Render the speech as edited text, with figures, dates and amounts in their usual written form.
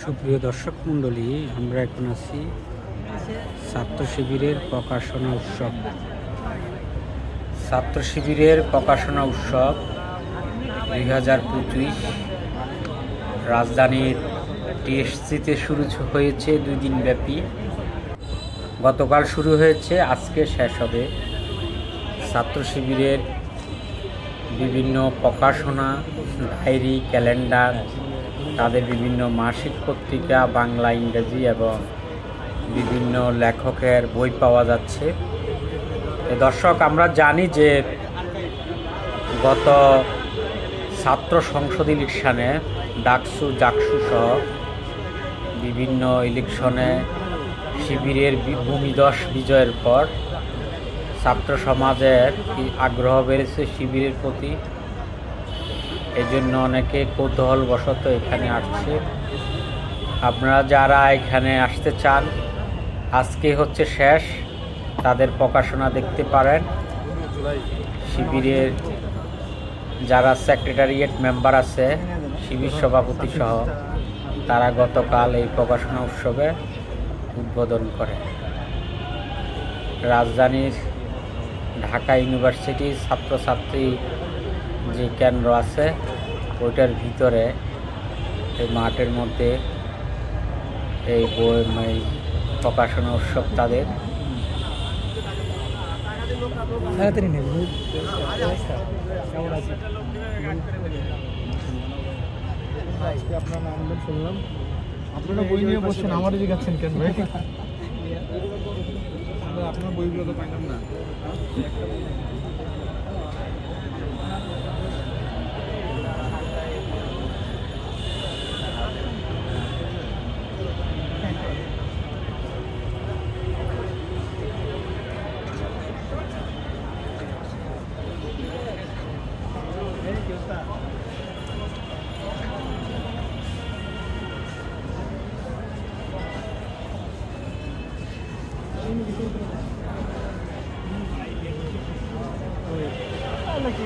সুপ্রিয় দর্শক মণ্ডলী, আমরা এখন আছি ছাত্র শিবিরের প্রকাশনা উৎসব। ছাত্র শিবিরের প্রকাশনা উৎসব 2025 রাজধানীর টিএসসিতে শুরু হয়েছে 2 দিন ব্যাপী। গতকাল শুরু হয়েছে, আজকে শেষ হবে। ছাত্র শিবিরের বিভিন্ন প্রকাশনা, ডায়েরি, ক্যালেন্ডার, তাদের বিভিন্ন মাসিক পত্রিকা, বাংলা, ইংরেজি এবং বিভিন্ন লেখকের বই পাওয়া যাচ্ছে। দর্শক, আমরা জানি যে গত ছাত্র সংসদ ইলেকশনে ডাকসু, জাকসু সহ বিভিন্ন ইলেকশনে শিবিরের ভূমিধস বিজয়ের পর ছাত্র সমাজের আগ্রহ বেড়েছে শিবিরের প্রতি। এজন্য অনেকে কৌতূহলবশত এখানে আসছে। আপনারা যারা এখানে আসতে চান, আজকে হচ্ছে শেষ, তাদের প্রকাশনা দেখতে পারেন। শিবিরের যারা সেক্রেটারিয়েট মেম্বার আছে, শিবির সভাপতি সহ, তারা গতকাল এই প্রকাশনা উৎসবে উদ্বোধন করে। রাজধানীর ঢাকা ইউনিভার্সিটি ছাত্রছাত্রী যে কেন্দ্র আছে, ওইটার ভিতরে এই মাঠের মধ্যে এই প্রকাশনা উৎসব তাদের। আপনার নাম শুনলাম, আপনারা বই নিয়ে বসছেন, আমারই জিজ্ঞাসছেন কেন ভাই? আপনার বইগুলো তো পাইলাম না। কি